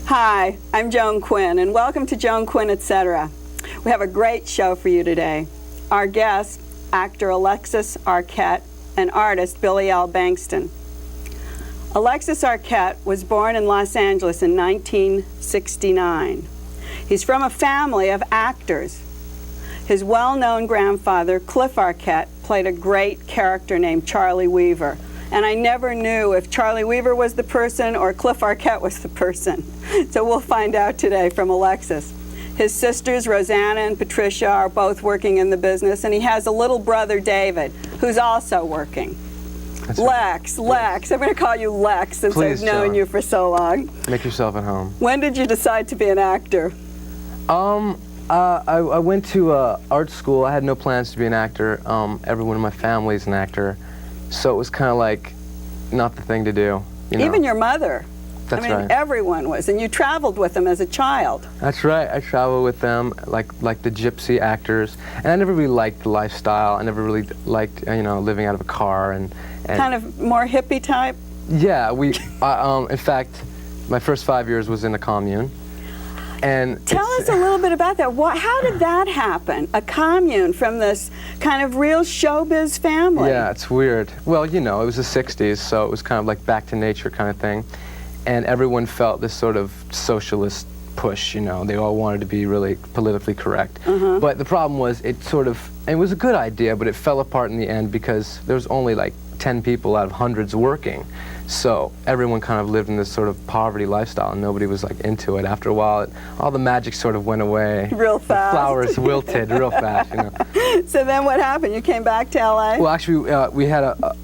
Hi, I'm Joan Quinn, and welcome to Joan Quinn, Etc. We have a great show for you today. Our guests, actor Alexis Arquette and artist Billy L. Bankston. Alexis Arquette was born in Los Angeles in 1969. He's from a family of actors. His well-known grandfather, Cliff Arquette, played a great character named Charlie Weaver. And I never knew if Charlie Weaver was the person or Cliff Arquette was the person. So we'll find out today from Alexis. His sisters, Rosanna and Patricia, are both working in the business, and he has a little brother, David, who's also working. That's Lex, right. Lex. I'm going to call you Lex since I've known you for so long. Make yourself at home. When did you decide to be an actor? I went to art school. I had no plans to be an actor. Everyone in my family is an actor. So it was kind of like not the thing to do. You know? Even your mother. That's right. I mean, everyone was, and you traveled with them as a child. That's right. I traveled with them, like the gypsy actors, and I never really liked the lifestyle. I never really liked, living out of a car and kind of more hippie type. Yeah, in fact, my first 5 years was in a commune. And tell us a little bit about that. How did that happen? A commune from this kind of real showbiz family. Yeah, it's weird. Well, it was the 60s, so it was kind of like back to nature kind of thing. And everyone felt this sort of socialist push, They all wanted to be really politically correct. But the problem was it was a good idea, but it fell apart in the end because there was only like 10 people out of hundreds working. So everyone kind of lived in this sort of poverty lifestyle, and nobody was like into it. After a while, all the magic sort of went away. Real fast. The flowers wilted real fast, So then what happened? You came back to LA? Well, actually,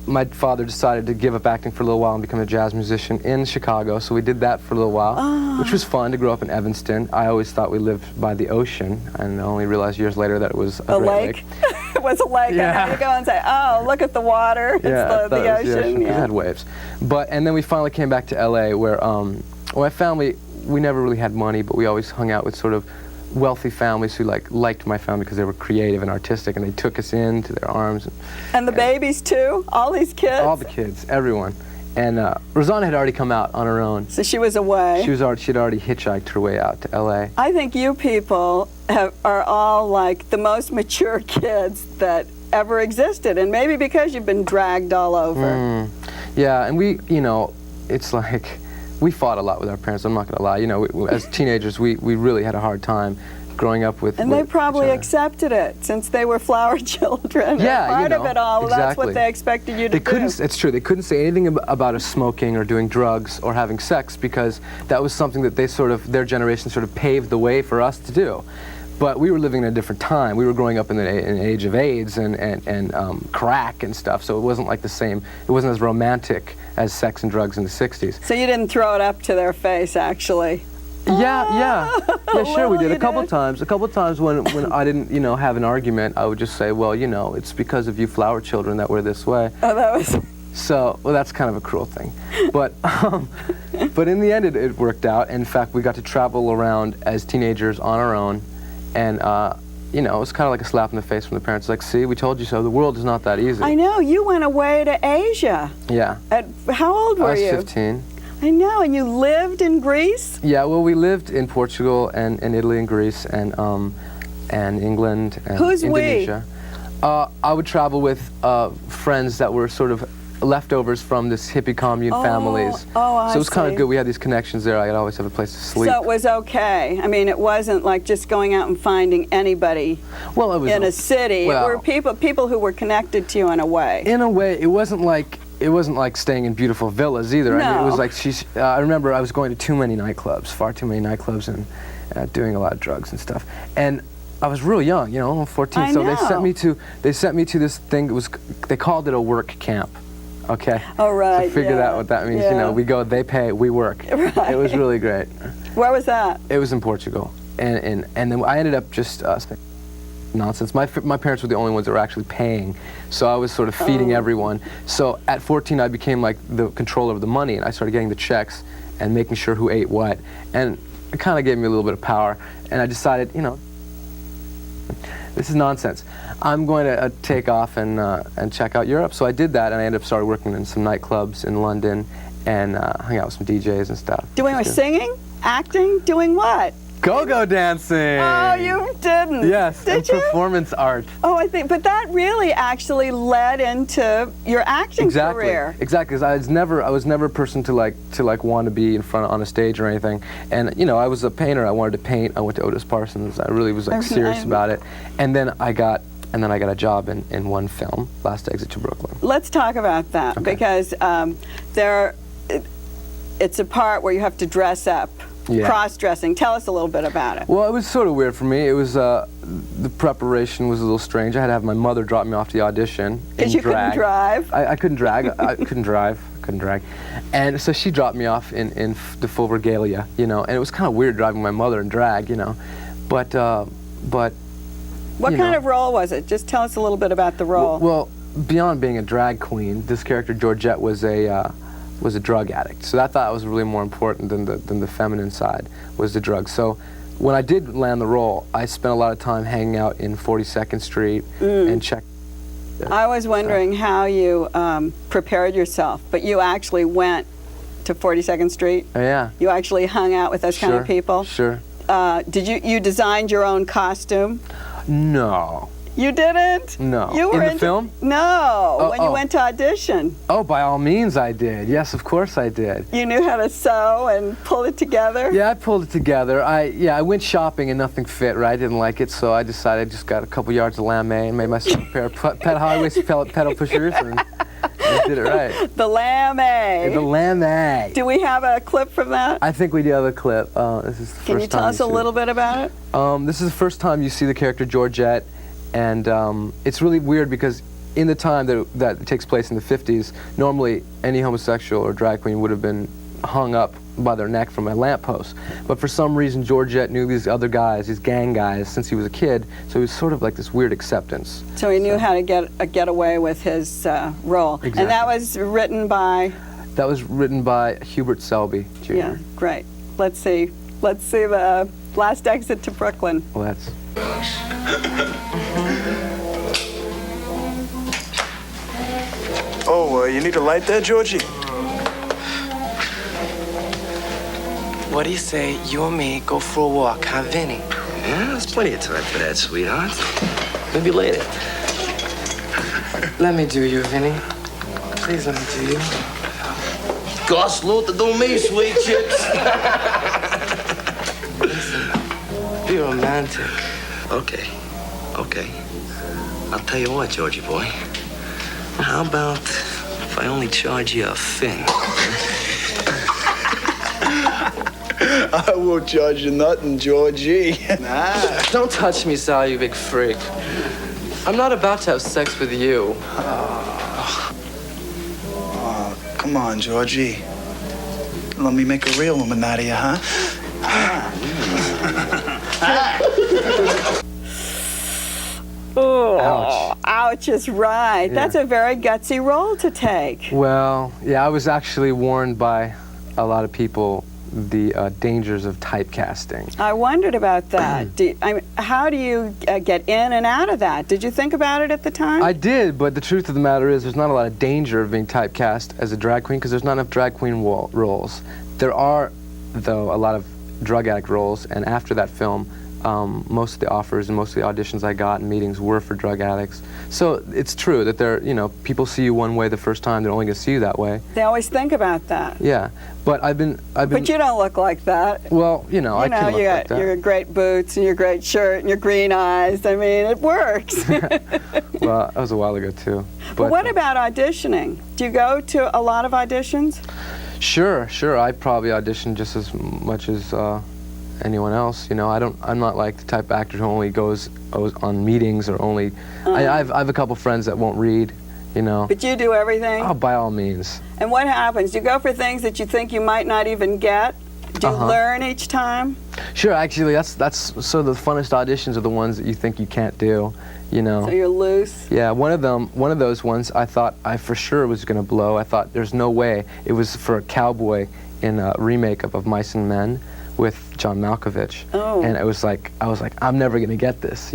my father decided to give up acting for a little while and become a jazz musician in Chicago. So we did that for a little while, which was fun to grow up in Evanston. I always thought we lived by the ocean, and I only realized years later that it was a great lake. It was a lake. Yeah. And how you go and say, oh, look at the water. Yeah, it's the ocean. Yeah. It had waves. And then we finally came back to LA where my family, we never really had money, but we always hung out with sort of wealthy families who liked my family because they were creative and artistic, and they took us into their arms. And the babies too? All these kids? All the kids, everyone. And Rosanna had already come out on her own. So she was away. She'd already hitchhiked her way out to LA. I think you people are all like the most mature kids that ever existed, and maybe because you've been dragged all over. Yeah, and we, it's like, we fought a lot with our parents, I'm not going to lie. As teenagers, we really had a hard time growing up with. And they probably accepted it, since they were flower children. Yeah, part of it all, exactly. That's what they expected you to do. It's true, they couldn't say anything about us smoking or doing drugs or having sex, because that was something that their generation sort of paved the way for us to do. But we were living in a different time. We were growing up in the age of AIDS and crack and stuff, so it wasn't like the same, it wasn't as romantic as sex and drugs in the 60s. So you didn't throw it up to their face, actually? Yeah, sure we did. A couple did. times when I didn't, have an argument, I would just say, well, it's because of you flower children that we're this way. Oh, that was... So, well, that's kind of a cruel thing. But in the end, it worked out. In fact, we got to travel around as teenagers on our own. And, it was kind of like a slap in the face from the parents. Like, see, we told you so. The world is not that easy. I know. You went away to Asia. Yeah. How old were you? I was 15. I know. And you lived in Greece? Yeah, well, we lived in Portugal and Italy and Greece and England and Indonesia. I would travel with friends that were sort of leftovers from this hippie commune families. I So it was kind see. of good. We had these connections there. I could always have a place to sleep. So it was okay. I mean, it wasn't like just going out and finding anybody in a city. Well, it were people who were connected to you in a way. In a way, it wasn't like staying in beautiful villas either. No. I mean, it was like I remember I was going to too many nightclubs, far too many nightclubs, and doing a lot of drugs and stuff. And I was real young, I'm 14. I so know. they sent me to this thing. They called it a work camp. Okay. Oh, right. So figure out what that means. Yeah. We go, they pay, we work. Right. It was really great. Where was that? It was in Portugal, and then I ended up just nonsense. My parents were the only ones that were actually paying, so I was sort of feeding everyone. So at 14, I became like the controller of the money, and I started getting the checks and making sure who ate what, and it kind of gave me a little bit of power. And I decided, this is nonsense. I'm going to take off and check out Europe. So I did that, and I ended up started working in some nightclubs in London and hung out with some DJs and stuff. Doing singing? Acting? Doing what? Go-go dancing. Oh, you didn't. Yes, Did and you? performance art. Oh, I think, but that really actually led into your acting career. Exactly, because I was never a person to like want to be in front on a stage or anything. And you know, I was a painter. I wanted to paint. I went to Otis Parsons. I really was like serious about it. And then I got a job in one film, Last Exit to Brooklyn. Let's talk about that, because it's a part where you have to dress up. Yeah. Cross-dressing. Tell us a little bit about it. Well, it was sort of weird for me. It was the preparation was a little strange. I had to have my mother drop me off to the audition. Because you couldn't drive. I couldn't drag. I couldn't drive. Couldn't drag. And so she dropped me off in the full regalia, you know. And it was kind of weird driving my mother in drag, you know. But what kind of role was it? Just tell us a little bit about the role. Well, beyond being a drag queen, this character Georgette was a drug addict. So I thought it was really more important than the feminine side was the drugs. So when I did land the role, I spent a lot of time hanging out in 42nd Street and checked. I was wondering how you prepared yourself, but you actually went to 42nd Street? Oh, yeah. You actually hung out with those kind of people? Sure. Did you designed your own costume? No. You didn't? No. You were in the film? No, when you went to audition. Oh, by all means I did. Yes, of course I did. You knew how to sew and pull it together? Yeah, I pulled it together. I went shopping and nothing fit, right? I didn't like it, so I decided I just got a couple yards of lame and made myself a pair of high-waisted pedal pushers and I did it right. The lame. The lame. Do we have a clip from that? I think we do have a clip. This is the first time. Can you tell us a little bit about it? This is the first time you see the character Georgette. And it's really weird because in the time that it takes place in the 50s, normally any homosexual or drag queen would have been hung up by their neck from a lamppost. But for some reason, Georgette knew these other guys, these gang guys, since he was a kid. So it was sort of like this weird acceptance. So he knew how to get away with his role. Exactly. And that was written by? That was written by Hubert Selby, Jr. Yeah, great. Let's see the Last Exit to Brooklyn. Well, that's... Oh, you need a light there, Georgie? What do you say you and me go for a walk, huh, Vinny? Yeah, there's plenty of time for that, sweetheart. Maybe later. Let me do you, Vinny. Please let me do you. God salute to do me, sweet chips. Listen, be romantic. Okay. I'll tell you what, Georgie boy. How about if I only charge you a fin? I won't charge you nothing, Georgie. Nah. Don't touch me, Sal, you big freak. I'm not about to have sex with you. Come on, Georgie. Let me make a real woman out of you, huh? Oh, ouch is right. Yeah. That's a very gutsy role to take. Well, yeah, I was actually warned by a lot of people the dangers of typecasting. I wondered about that. How do you get in and out of that? Did you think about it at the time? I did, but the truth of the matter is there's not a lot of danger of being typecast as a drag queen because there's not enough drag queen roles. There are, though, a lot of drug addict roles, and after that film, most of the offers and most of the auditions I got and meetings were for drug addicts. So it's true that people see you one way the first time, they're only going to see you that way. They always think about that. Yeah, but I've been. But you don't look like that. Well, I can look like that. Your great boots and your great shirt and your green eyes. I mean, it works. Well, that was a while ago too. But what about auditioning? Do you go to a lot of auditions? Sure. I probably audition just as much as anyone else. I'm not like the type of actor who only goes on meetings or only. I have a couple friends that won't read. But you do everything? Oh, by all means. And what happens? Do you go for things that you think you might not even get? Do you learn each time? Sure, actually, that's so the funnest auditions are the ones that you think you can't do. So you're loose? Yeah, one of those ones I thought I for sure was going to blow. I thought there's no way. It was for a cowboy in a remake of Mice and Men with John Malkovich. Oh. And I was like, I'm never going to get this,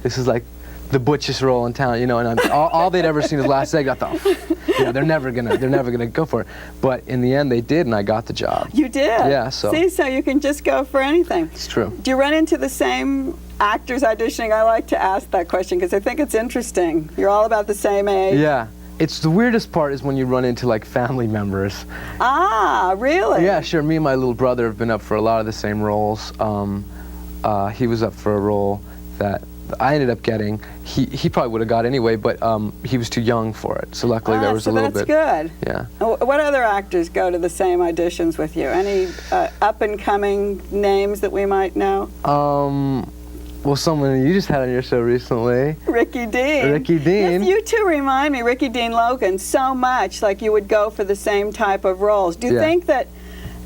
This is like the butchest role in town, you know, and all they'd ever seen is Last Egg. I thought, you know, they're never gonna go for it. But in the end, they did, and I got the job. You did? Yeah, so. See, so you can just go for anything. It's true. Do you run into the same actors auditioning? I like to ask that question because I think it's interesting. You're all about the same age. Yeah. It's the weirdest part is when you run into like family members. Ah, really? Yeah, sure. Me and my little brother have been up for a lot of the same roles. He was up for a role that I ended up getting. He probably would have got anyway, but he was too young for it. So luckily there was a little bit. That's good. Yeah. What other actors go to the same auditions with you? Any up and coming names that we might know? Well, someone you just had on your show recently. Ricky Dean. Ricky Dean. Yes, you two remind me, Ricky Dean Logan, so much like you would go for the same type of roles. Do you think that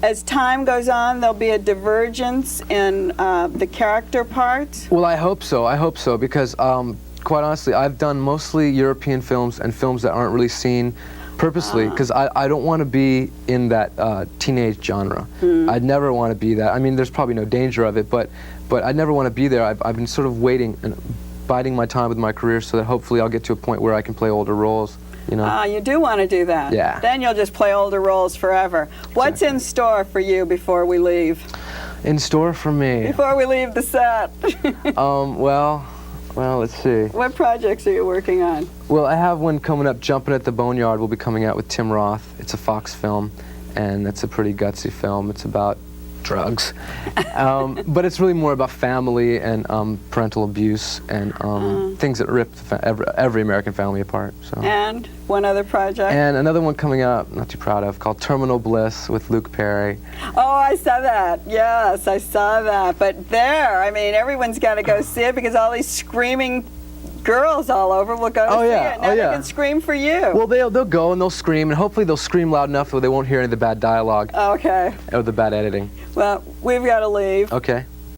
as time goes on, there'll be a divergence in the character parts? Well, I hope so. I hope so because, quite honestly, I've done mostly European films and films that aren't really seen purposely because I don't want to be in that teenage genre. I'd never want to be that. I mean, there's probably no danger of it, but I'd never want to be there. I've been sort of waiting and biding my time with my career so that hopefully I'll get to a point where I can play older roles. You know? You do want to do that. Yeah. Then you'll just play older roles forever. What's in store for you before we leave? In store for me? Before we leave the set. Well, let's see. What projects are you working on? Well, I have one coming up, Jumping at the Boneyard, will be coming out with Tim Roth. It's a Fox film, and it's a pretty gutsy film. It's about drugs. But it's really more about family and parental abuse and things that rip every American family apart. So. And one other project? And another one coming out, not too proud of, called Terminal Bliss with Luke Perry. Oh, I saw that. Yes, I saw that. But there, I mean, everyone's got to go see it because all these screaming girls all over will go to see it. Now they can scream for you. Well, they'll go and they'll scream, and hopefully they'll scream loud enough so they won't hear any of the bad dialogue. Okay. Or the bad editing. Well, we've got to leave. Okay.